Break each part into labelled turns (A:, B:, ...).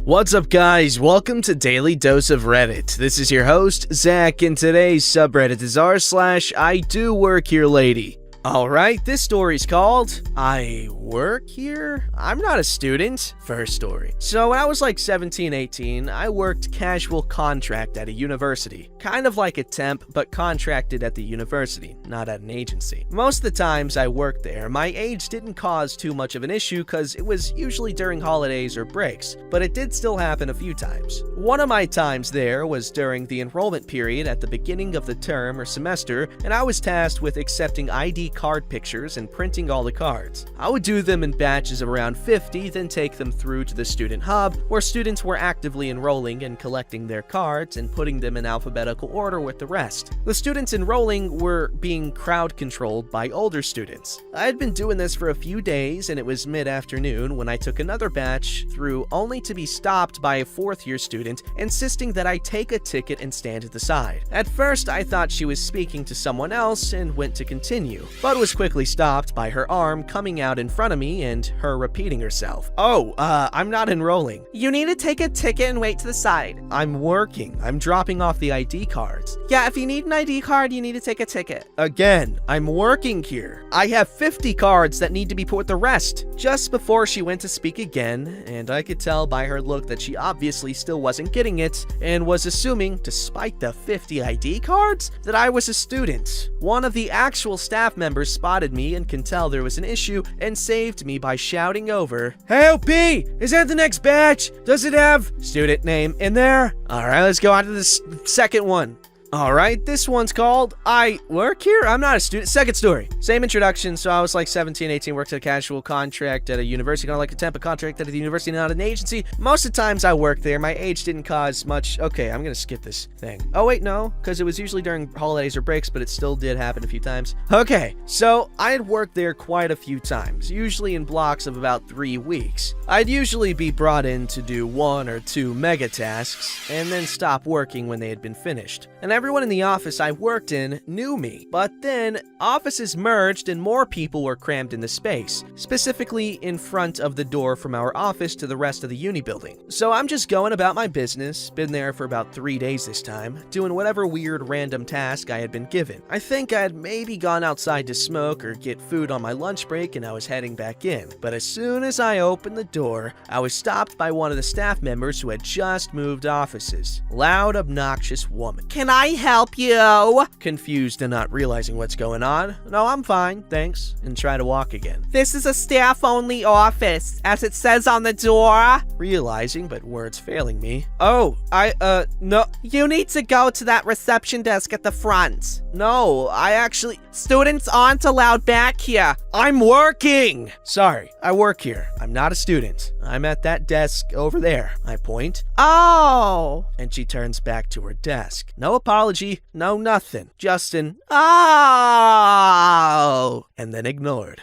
A: What's up, guys? Welcome to Daily Dose of Reddit. This is your host, Zach, and today's subreddit is r/IDoWorkHereLady. Alright, this story's called I Work Here? I'm Not a Student. First story. So when I was like 17, 18, I worked casual contract at a university. Kind of like a temp, but contracted at the university, not at an agency. Most of the times I worked there, my age didn't cause too much of an issue because it was usually during holidays or breaks, but it did still happen a few times. One of my times there was during the enrollment period at the beginning of the term or semester, and I was tasked with accepting ID card pictures and printing all the cards. I would do them in batches of around 50, then take them through to the student hub, where students were actively enrolling and collecting their cards and putting them in alphabetical order with the rest. The students enrolling were being crowd controlled by older students. I had been doing this for a few days, and it was mid-afternoon when I took another batch through, only to be stopped by a fourth-year student insisting that I take a ticket and stand at the side. At first, I thought she was speaking to someone else and went to continue, but was quickly stopped by her arm coming out in front of me and her repeating herself. I'm not enrolling.
B: You need to take a ticket and wait to the side.
A: I'm working. I'm dropping off the ID cards.
B: Yeah, if you need an ID card, you need to take a ticket.
A: Again, I'm working here. I have 50 cards that need to be put with the rest. Just before she went to speak again, and I could tell by her look that she obviously still wasn't getting it and was assuming, despite the 50 ID cards, that I was a student. One of the actual staff members spotted me and can tell there was an issue and saved me by shouting over, "Hey, OP, is that the next batch? Does it have student name in there?" Alright, let's go on to the second one. Alright, this one's called I Work Here? I'm Not a Student. Second story. Same introduction. So I was like 17, 18, worked at a casual contract at a university, kind of like a temp, a contract at the university, not an agency. Most of the times I worked there, my age didn't cause much. Okay, I'm gonna skip this thing. Oh wait, no, because it was usually during holidays or breaks, but it still did happen a few times. Okay, so I had worked there quite a few times, usually in blocks of about 3 weeks. I'd usually be brought in to do 1 or 2 mega tasks, and then stop working when they had been finished. And everyone in the office I worked in knew me, but then offices merged and more people were crammed in the space, specifically in front of the door from our office to the rest of the uni building. So I'm just going about my business, been there for about 3 days this time, doing whatever weird random task I had been given. I think I had maybe gone outside to smoke or get food on my lunch break and I was heading back in, but as soon as I opened the door, I was stopped by one of the staff members who had just moved offices. Loud, obnoxious woman.
B: Can I help you?
A: Confused and not realizing what's going on. No, I'm fine, thanks, and try to walk again.
B: This is a staff-only office, as it says on the door.
A: Realizing, but words failing me. No.
B: You need to go to that reception desk at the front.
A: No, I actually...
B: Students aren't allowed back here.
A: I'm working! Sorry, I work here. I'm not a student. I'm at that desk over there. I point.
B: Oh.
A: And she turns back to her desk. No apology, no nothing. Justin.
B: Oh.
A: And then ignored.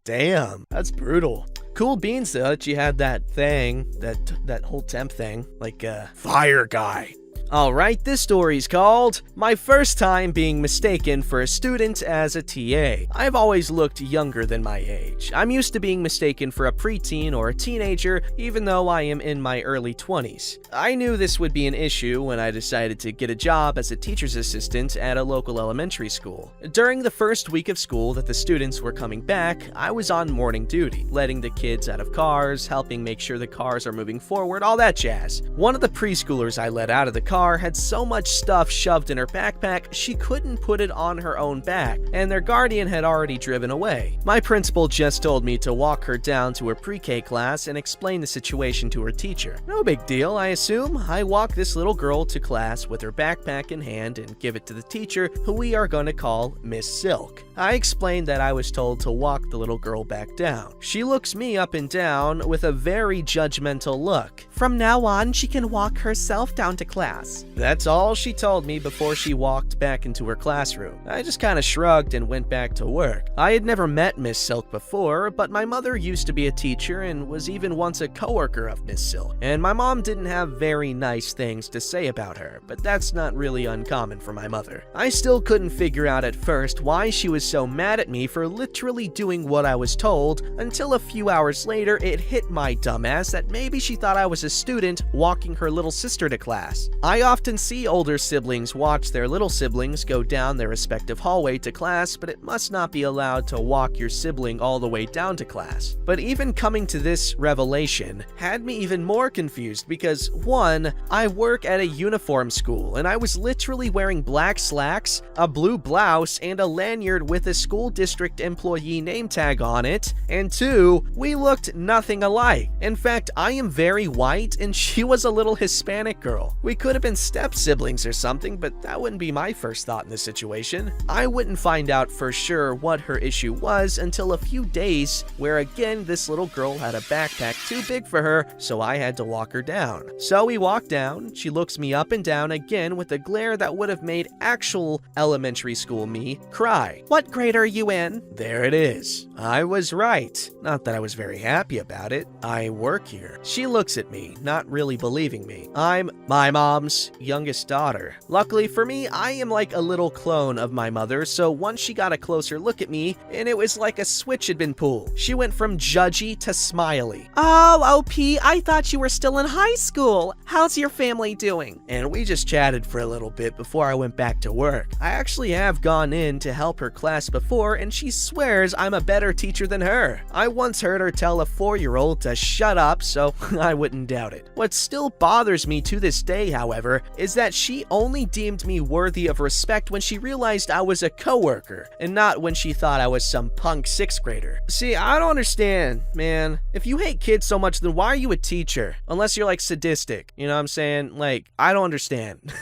A: Damn, that's brutal. Cool beans though that you had that thing, that whole temp thing, like fire guy. Alright, this story's called My First Time Being Mistaken for a Student as a TA. I've always looked younger than my age. I'm used to being mistaken for a preteen or a teenager, even though I am in my early 20s. I knew this would be an issue when I decided to get a job as a teacher's assistant at a local elementary school. During the first week of school that the students were coming back, I was on morning duty, letting the kids out of cars, helping make sure the cars are moving forward, all that jazz. One of the preschoolers I let out of the car had so much stuff shoved in her backpack she couldn't put it on her own back, and their guardian had already driven away. My principal just told me to walk her down to her pre-K class and explain the situation to her teacher. No big deal, I assume. I walk this little girl to class with her backpack in hand and give it to the teacher, who we are going to call Miss Silk. I explained that I was told to walk the little girl back down. She looks me up and down with a very judgmental look.
B: From now on, she can walk herself down to class. class.
A: That's all she told me before she walked back into her classroom. I just kind of shrugged and went back to work. I had never met Miss Silk before, but my mother used to be a teacher and was even once a coworker of Miss Silk. And my mom didn't have very nice things to say about her, but that's not really uncommon for my mother. I still couldn't figure out at first why she was so mad at me for literally doing what I was told, until a few hours later it hit my dumbass that maybe she thought I was a student walking her little sister to class. I often see older siblings watch their little siblings go down their respective hallway to class, but it must not be allowed to walk your sibling all the way down to class. But even coming to this revelation had me even more confused because 1, I work at a uniform school and I was literally wearing black slacks, a blue blouse, and a lanyard with a school district employee name tag on it, and 2, we looked nothing alike. In fact, I am very white and she was a little Hispanic girl. We could have been step siblings or something, but that wouldn't be my first thought in this situation. I wouldn't find out for sure what her issue was until a few days, where again this little girl had a backpack too big for her, so I had to walk her down. So we walked down, she looks me up and down again with a glare that would have made actual elementary school me cry.
B: What grade are you in?
A: There it is. I was right. Not that I was very happy about it. I work here. She looks at me, not really believing me. I'm my mom's youngest daughter. Luckily for me, I am like a little clone of my mother, so once she got a closer look at me, and it was like a switch had been pulled. She went from judgy to smiley.
B: Oh, OP, I thought you were still in high school. How's your family doing?
A: And we just chatted for a little bit before I went back to work. I actually have gone in to help her class before, and she swears I'm a better teacher than her. I once heard her tell a 4-year-old to shut up, so I wouldn't doubt it. What still bothers me to this day, however, is that she only deemed me worthy of respect when she realized I was a coworker, and not when she thought I was some punk 6th grader. See, I don't understand, man. If you hate kids so much, then why are you a teacher? Unless you're like sadistic, you know what I'm saying? Like, I don't understand.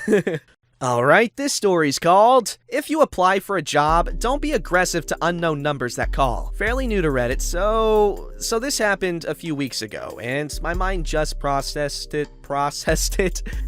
A: Alright, this story's called If You Apply for a Job, Don't Be Aggressive to Unknown Numbers That Call. Fairly new to Reddit, so this happened a few weeks ago, and my mind just processed it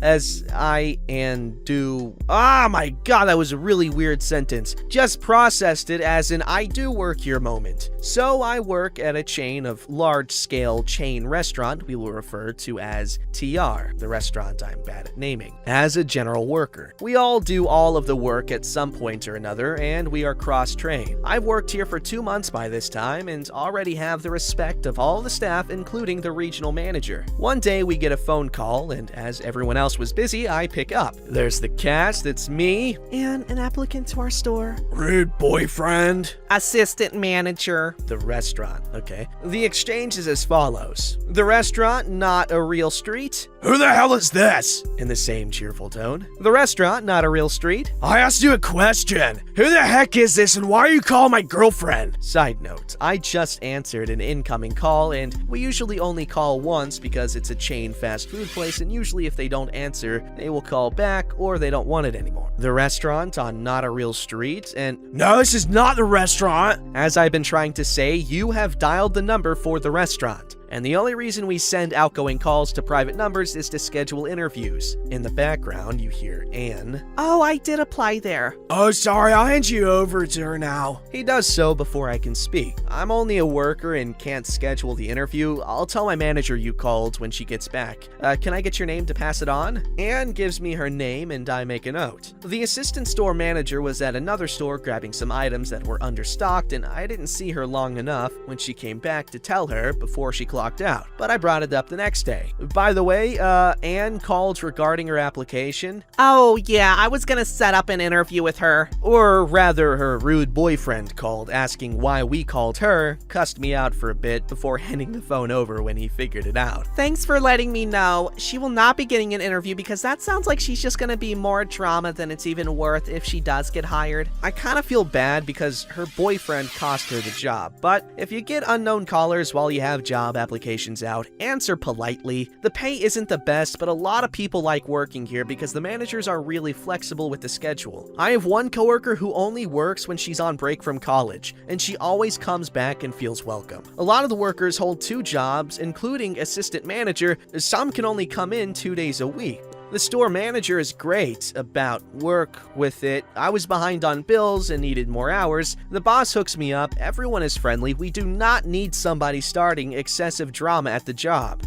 A: as I and do. Ah, my god, that was a really weird sentence. Just processed it as an I do work here moment. So I work at a chain of large-scale chain restaurant we will refer to as TR, the restaurant I'm bad at naming, as a general worker. We all do all of the work at some point or another, and we are cross-trained. I've worked here for 2 months by this time and already have the respect of all the staff, including the regional manager. One day we get a phone call, and as everyone else was busy, I pick up. There's the cast, it's me,
B: And an applicant to our store.
A: rude boyfriend,
B: Assistant manager.
A: the restaurant, okay. The exchange is as follows. The restaurant, not a real street. Who the hell is this? In the same cheerful tone. The restaurant, not a real street. I asked you a question. Who the heck is this and why are you calling my girlfriend? Side note, I just answered an incoming call, and we usually only call once because it's a chain fast food place, and usually if they don't answer, they will call back or they don't want it anymore. The restaurant on not a real street, and no, this is not the restaurant. As I've been trying to say, you have dialed the number for the restaurant. And the only reason we send outgoing calls to private numbers is to schedule interviews. In the background, you hear Anne.
B: Oh, I did apply there.
A: Oh, sorry, I'll hand you over to her now. He does so before I can speak. I'm only a worker and can't schedule the interview. I'll tell my manager you called when she gets back. Can I get your name to pass it on? Anne gives me her name and I make a note. The assistant store manager was at another store grabbing some items that were understocked, and I didn't see her long enough when she came back to tell her before she clocked out, but I brought it up the next day. By the way, Anne called regarding her application.
B: Oh, yeah, I was gonna set up an interview with her.
A: Or rather, her rude boyfriend called asking why we called her, cussed me out for a bit before handing the phone over when he figured it out.
B: Thanks for letting me know. She will not be getting an interview because that sounds like she's just gonna be more drama than it's even worth if she does get hired.
A: I kind of feel bad because her boyfriend cost her the job, but if you get unknown callers while you have job applications out, answer politely. The pay isn't the best, but a lot of people like working here because the managers are really flexible with the schedule. I have one coworker who only works when she's on break from college, and she always comes back and feels welcome. A lot of the workers hold 2 jobs, including assistant manager. Some can only come in 2 days a week. The store manager is great about work with it. I was behind on bills and needed more hours. The boss hooks me up. Everyone is friendly. We do not need somebody starting excessive drama at the job.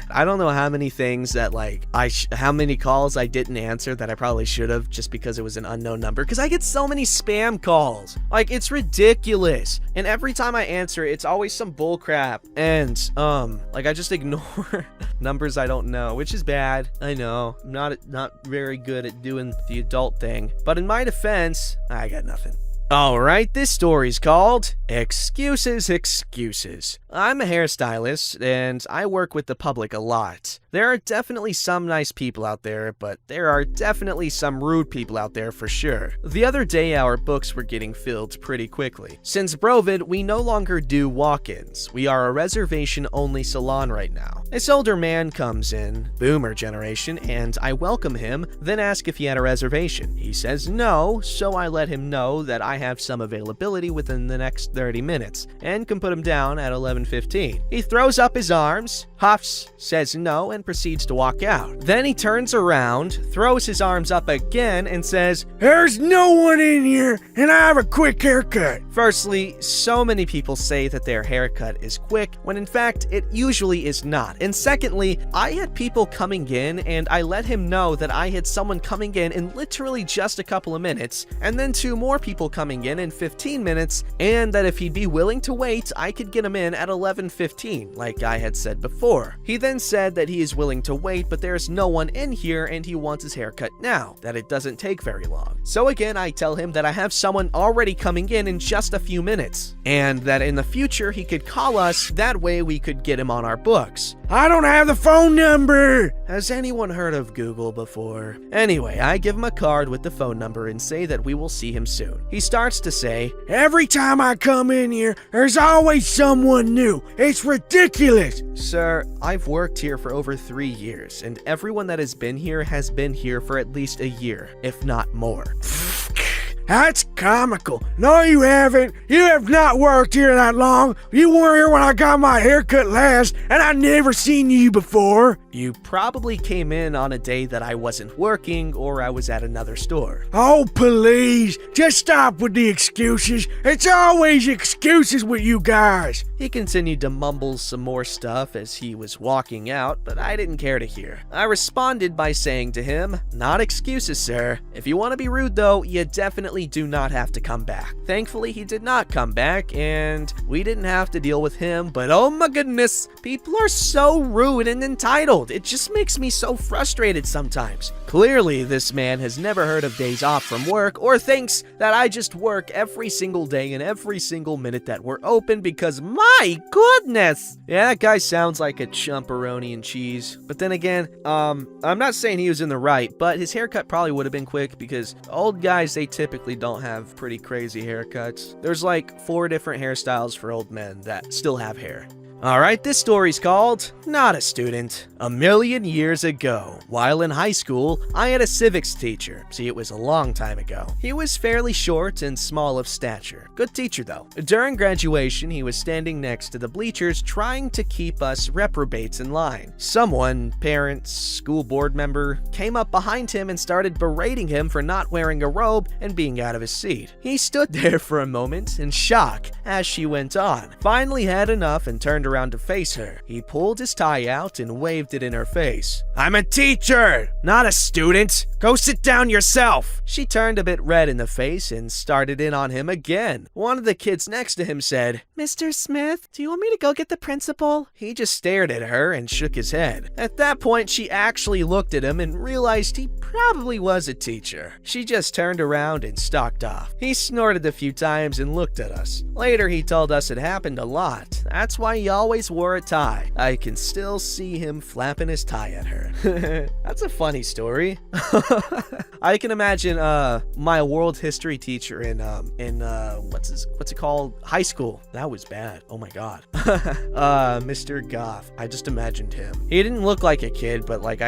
A: I don't know how many things that how many calls I didn't answer that I probably should have just because it was an unknown number, because I get so many spam calls. Like, it's ridiculous. And every time I answer, it's always some bull crap. And I just ignore numbers I don't know, which is bad. I know. I'm not very good at doing the adult thing. But in my defense, I got nothing. Alright, this story's called Excuses, Excuses. I'm a hairstylist, and I work with the public a lot. There are definitely some nice people out there, but there are definitely some rude people out there for sure. The other day, our books were getting filled pretty quickly. Since Brovid, we no longer do walk-ins. We are a reservation-only salon right now. This older man comes in, boomer generation, and I welcome him, then ask if he had a reservation. He says no, so I let him know that I have some availability within the next 30 minutes, and can put him down at 11:15. He throws up his arms, huffs, says no, and proceeds to walk out. Then he turns around, throws his arms up again, and says,
C: "There's no one in here, and I have a quick haircut."
A: Firstly, so many people say that their haircut is quick, when in fact, it usually is not. And secondly, I had people coming in, and I let him know that I had someone coming in literally just a couple of minutes, and then 2 more people coming in 15 minutes, and that if he'd be willing to wait, I could get him in at 11:15, like I had said before. He then said that he is willing to wait, but there's no one in here and he wants his haircut now, that it doesn't take very long. So again, I tell him that I have someone already coming in just a few minutes, and that in the future he could call us, that way we could get him on our books.
C: "I don't have the phone number."
A: Has anyone heard of Google before? Anyway, I give him a card with the phone number and say that we will see him soon. He starts to say,
C: "Every time I come in here, there's always someone new. It's ridiculous."
A: Sir, I've worked here for over 3 years, and everyone that has been here for at least a year, if not more.
C: That's comical. No, you haven't. You have not worked here that long. You weren't here when I got my haircut last, and I never seen you before.
A: You probably came in on a day that I wasn't working, or I was at another store.
C: Oh, please. Just stop with the excuses. It's always excuses with you guys.
A: He continued to mumble some more stuff as he was walking out, but I didn't care to hear. I responded by saying to him, "Not excuses, sir. If you want to be rude though, you definitely do not have to come back." Thankfully, he did not come back, and we didn't have to deal with him, but oh my goodness, people are so rude and entitled. It just makes me so frustrated sometimes. Clearly, this man has never heard of days off from work, or thinks that I just work every single day and every single minute that we're open, because my goodness! Yeah, that guy sounds like a chumperoni and cheese. But then again, I'm not saying he was in the right, but his haircut probably would have been quick, because old guys, they typically don't have pretty crazy haircuts. There's like 4 different hairstyles for old men that still have hair. Alright, this story's called Not a Student. A million years ago, while in high school, I had a civics teacher. See, it was a long time ago. He was fairly short and small of stature. Good teacher, though. During graduation, he was standing next to the bleachers trying to keep us reprobates in line. Someone, parents, school board member, came up behind him and started berating him for not wearing a robe and being out of his seat. He stood there for a moment in shock as she went on, finally had enough and turned around to face her. He pulled his tie out and waved it in her face. "I'm a teacher, not a student. Go sit down yourself." She turned a bit red in the face and started in on him again. One of the kids next to him said,
B: "Mr. Smith, do you want me to go get the principal?"
A: He just stared at her and shook his head. At that point, she actually looked at him and realized he probably was a teacher. She just turned around and stalked off. He snorted a few times and looked at us. Later, he told us it happened a lot. That's why he always wore a tie. I can still see him flapping his tie at her. That's a funny story. I can imagine my world history teacher in what's it called? High school. That was bad. Oh my god. Mr. Goff. I just imagined him. He didn't look like a kid, but like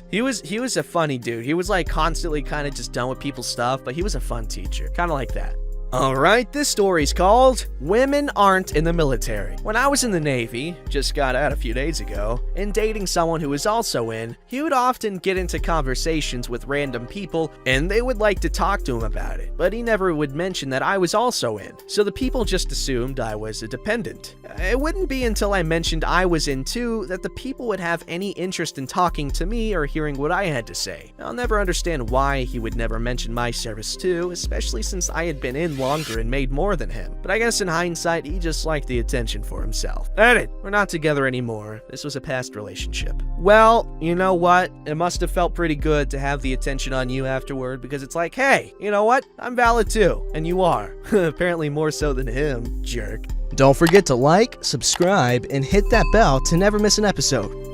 A: he was a funny dude. He was like constantly kind of just done with people's stuff, but he was a fun teacher. Kind of like that. Alright, this story's called Women Aren't in the Military. When I was in the Navy, just got out a few days ago, and dating someone who was also in, he would often get into conversations with random people and they would like to talk to him about it, but he never would mention that I was also in, so the people just assumed I was a dependent. It wouldn't be until I mentioned I was in too that the people would have any interest in talking to me or hearing what I had to say. I'll never understand why he would never mention my service too, especially since I had been in longer and made more than him. But I guess in hindsight, he just liked the attention for himself. Edit! We're not together anymore. This was a past relationship. Well, you know what? It must have felt pretty good to have the attention on you afterward, because it's like, hey, you know what? I'm valid too. And you are. Apparently more so than him, jerk.
B: Don't forget to like, subscribe, and hit that bell to never miss an episode.